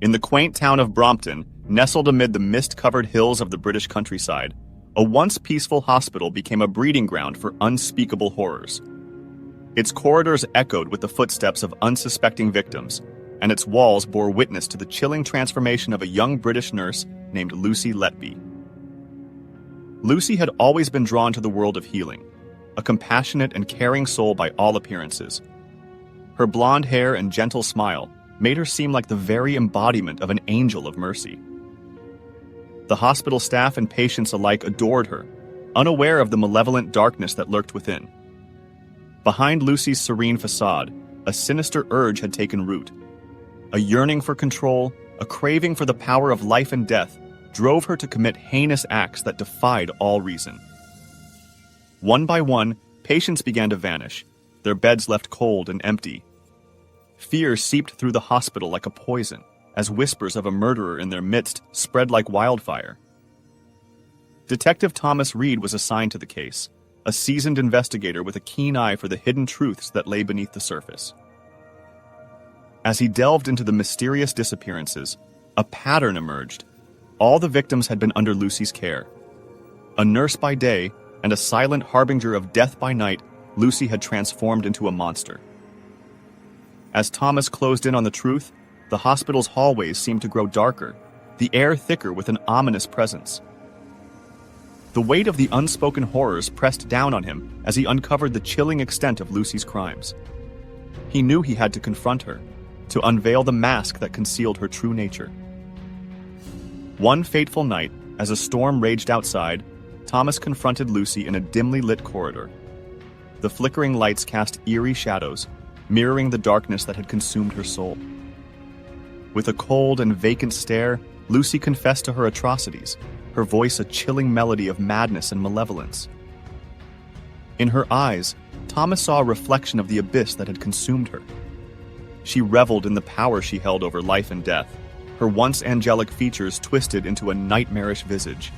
In the quaint town of Brompton, nestled amid the mist-covered hills of the British countryside, a once peaceful hospital became a breeding ground for unspeakable horrors. Its corridors echoed with the footsteps of unsuspecting victims, and its walls bore witness to the chilling transformation of a young British nurse named Lucy Letby. Lucy had always been drawn to the world of healing, a compassionate and caring soul by all appearances. Her blonde hair and gentle smile made her seem like the very embodiment of an angel of mercy. The hospital staff and patients alike adored her, unaware of the malevolent darkness that lurked within. Behind Lucy's serene facade, a sinister urge had taken root. A yearning for control, a craving for the power of life and death, drove her to commit heinous acts that defied all reason. One by one, patients began to vanish, their beds left cold and empty. Fear seeped through the hospital like a poison, as whispers of a murderer in their midst spread like wildfire. Detective Thomas Reed was assigned to the case, a seasoned investigator with a keen eye for the hidden truths that lay beneath the surface. As he delved into the mysterious disappearances, a pattern emerged. All the victims had been under Lucy's care. A nurse by day and a silent harbinger of death by night, Lucy had transformed into a monster. As Thomas closed in on the truth, the hospital's hallways seemed to grow darker, the air thicker with an ominous presence. The weight of the unspoken horrors pressed down on him as he uncovered the chilling extent of Lucy's crimes. He knew he had to confront her, to unveil the mask that concealed her true nature. One fateful night, as a storm raged outside, Thomas confronted Lucy in a dimly lit corridor. The flickering lights cast eerie shadows, mirroring the darkness that had consumed her soul. With a cold and vacant stare, Lucy confessed to her atrocities, her voice a chilling melody of madness and malevolence. In her eyes, Thomas saw a reflection of the abyss that had consumed her. She reveled in the power she held over life and death, her once angelic features twisted into a nightmarish visage.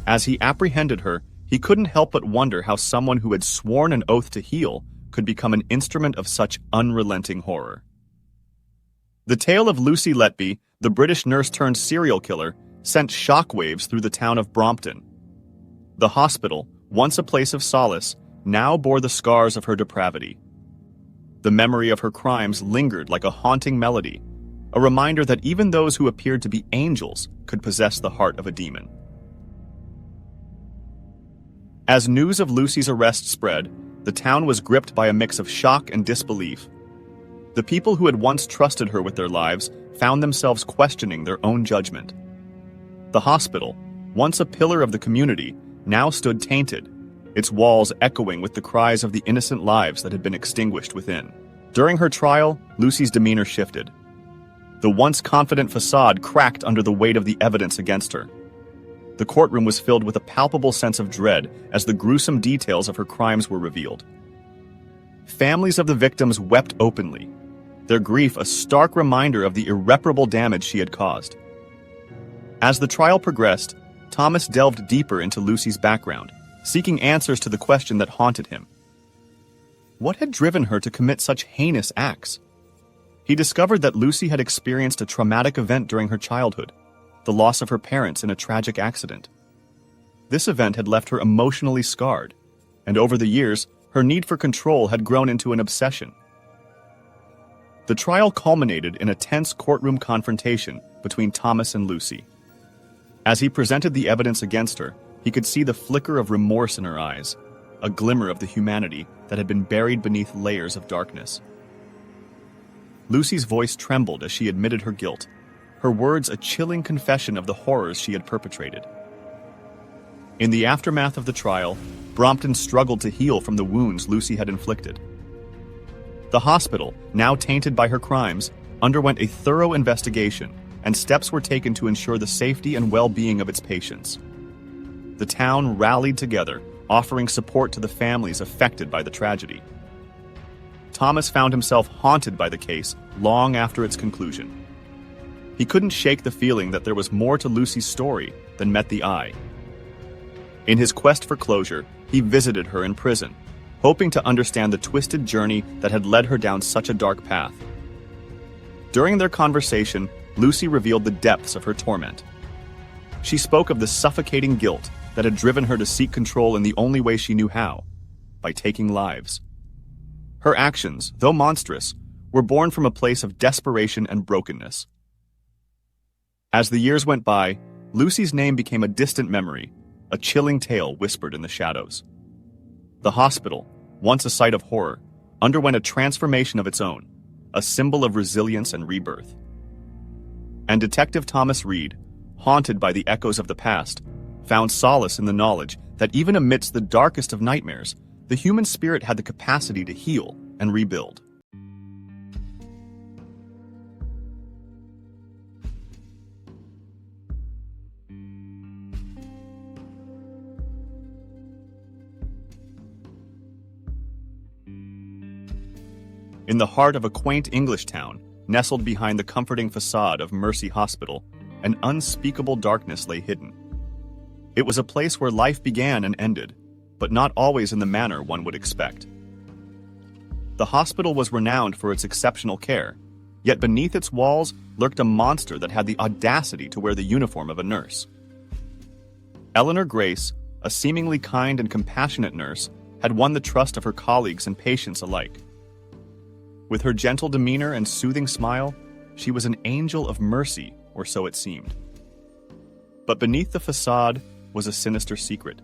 As he apprehended her, he couldn't help but wonder how someone who had sworn an oath to heal could become an instrument of such unrelenting horror. The tale of Lucy Letby, the British nurse-turned-serial killer, sent shockwaves through the town of Brompton. The hospital, once a place of solace, now bore the scars of her depravity. The memory of her crimes lingered like a haunting melody, a reminder that even those who appeared to be angels could possess the heart of a demon. As news of Lucy's arrest spread, the town was gripped by a mix of shock and disbelief. The people who had once trusted her with their lives found themselves questioning their own judgment. The hospital, once a pillar of the community, now stood tainted, its walls echoing with the cries of the innocent lives that had been extinguished within. During her trial, Lucy's demeanor shifted. The once confident facade cracked under the weight of the evidence against her. The courtroom was filled with a palpable sense of dread as the gruesome details of her crimes were revealed. Families of the victims wept openly, their grief a stark reminder of the irreparable damage she had caused. As the trial progressed, Thomas delved deeper into Lucy's background, seeking answers to the question that haunted him. What had driven her to commit such heinous acts? He discovered that Lucy had experienced a traumatic event during her childhood, the loss of her parents in a tragic accident. This event had left her emotionally scarred, and over the years, her need for control had grown into an obsession. The trial culminated in a tense courtroom confrontation between Thomas and Lucy. As he presented the evidence against her, he could see the flicker of remorse in her eyes, a glimmer of the humanity that had been buried beneath layers of darkness. Lucy's voice trembled as she admitted her guilt, her words a chilling confession of the horrors she had perpetrated. In the aftermath of the trial, Brompton struggled to heal from the wounds Lucy had inflicted. The hospital, now tainted by her crimes, underwent a thorough investigation, and steps were taken to ensure the safety and well-being of its patients. The town rallied together, offering support to the families affected by the tragedy. Thomas found himself haunted by the case long after its conclusion. He couldn't shake the feeling that there was more to Lucy's story than met the eye. In his quest for closure, he visited her in prison, hoping to understand the twisted journey that had led her down such a dark path. During their conversation, Lucy revealed the depths of her torment. She spoke of the suffocating guilt that had driven her to seek control in the only way she knew how, by taking lives. Her actions, though monstrous, were born from a place of desperation and brokenness. As the years went by, Lucy's name became a distant memory, a chilling tale whispered in the shadows. The hospital, once a site of horror, underwent a transformation of its own, a symbol of resilience and rebirth. And Detective Thomas Reed, haunted by the echoes of the past, found solace in the knowledge that even amidst the darkest of nightmares, the human spirit had the capacity to heal and rebuild. In the heart of a quaint English town, nestled behind the comforting facade of Mercy Hospital, an unspeakable darkness lay hidden. It was a place where life began and ended, but not always in the manner one would expect. The hospital was renowned for its exceptional care, yet beneath its walls lurked a monster that had the audacity to wear the uniform of a nurse. Eleanor Grace, a seemingly kind and compassionate nurse, had won the trust of her colleagues and patients alike. With her gentle demeanor and soothing smile, she was an angel of mercy, or so it seemed. But beneath the facade was a sinister secret,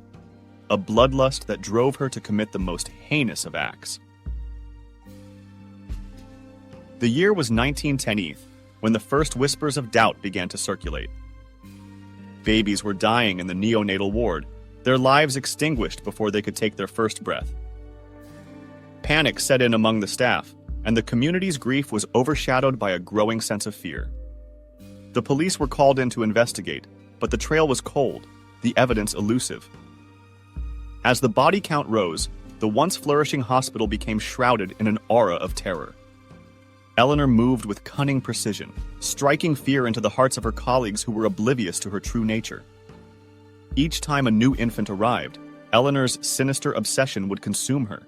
a bloodlust that drove her to commit the most heinous of acts. The year was 1910, when the first whispers of doubt began to circulate. Babies were dying in the neonatal ward, their lives extinguished before they could take their first breath. Panic set in among the staff, and the community's grief was overshadowed by a growing sense of fear. The police were called in to investigate, but the trail was cold, the evidence elusive. As the body count rose, the once flourishing hospital became shrouded in an aura of terror. Eleanor moved with cunning precision, striking fear into the hearts of her colleagues who were oblivious to her true nature. Each time a new infant arrived, Eleanor's sinister obsession would consume her.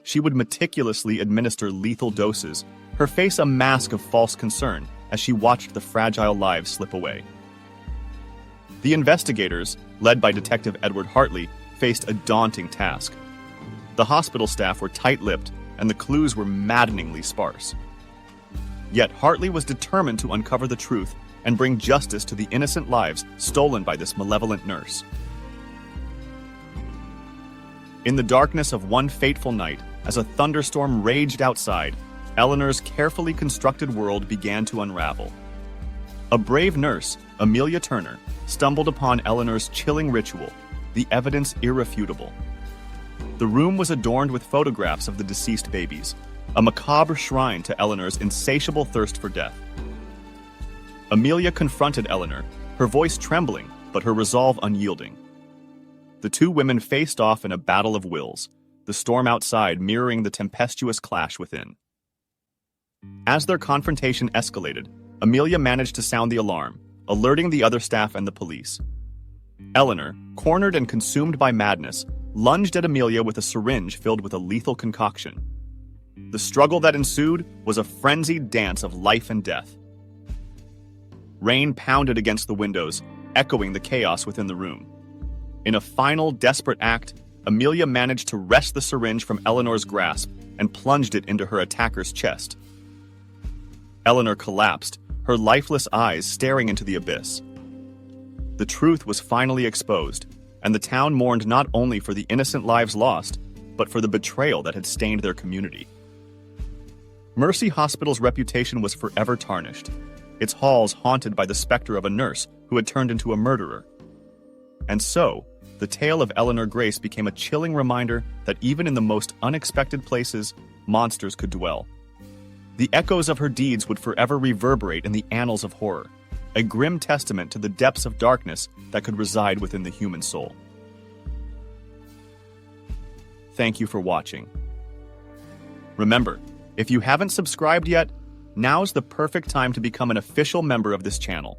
She would meticulously administer lethal doses, her face a mask of false concern as she watched the fragile lives slip away. The investigators, led by Detective Edward Hartley, faced a daunting task. The hospital staff were tight-lipped, and the clues were maddeningly sparse. Yet Hartley was determined to uncover the truth and bring justice to the innocent lives stolen by this malevolent nurse. In the darkness of one fateful night, as a thunderstorm raged outside, Eleanor's carefully constructed world began to unravel. A brave nurse, Amelia Turner, stumbled upon Eleanor's chilling ritual, the evidence irrefutable. The room was adorned with photographs of the deceased babies, a macabre shrine to Eleanor's insatiable thirst for death. Amelia confronted Eleanor, her voice trembling, but her resolve unyielding. The two women faced off in a battle of wills, the storm outside mirroring the tempestuous clash within. As their confrontation escalated, Amelia managed to sound the alarm, alerting the other staff and the police. Eleanor, cornered and consumed by madness, lunged at Amelia with a syringe filled with a lethal concoction. The struggle that ensued was a frenzied dance of life and death. Rain pounded against the windows, echoing the chaos within the room. In a final, desperate act, Amelia managed to wrest the syringe from Eleanor's grasp and plunged it into her attacker's chest. Eleanor collapsed, her lifeless eyes staring into the abyss. The truth was finally exposed, and the town mourned not only for the innocent lives lost, but for the betrayal that had stained their community. Mercy Hospital's reputation was forever tarnished, its halls haunted by the specter of a nurse who had turned into a murderer. And so, the tale of Eleanor Grace became a chilling reminder that even in the most unexpected places, monsters could dwell. The echoes of her deeds would forever reverberate in the annals of horror, a grim testament to the depths of darkness that could reside within the human soul. Thank you for watching. Remember, if you haven't subscribed yet, now's the perfect time to become an official member of this channel.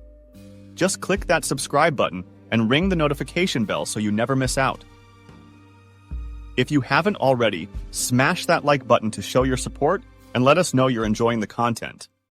Just click that subscribe button and ring the notification bell so you never miss out. If you haven't already, smash that like button to show your support and let us know you're enjoying the content.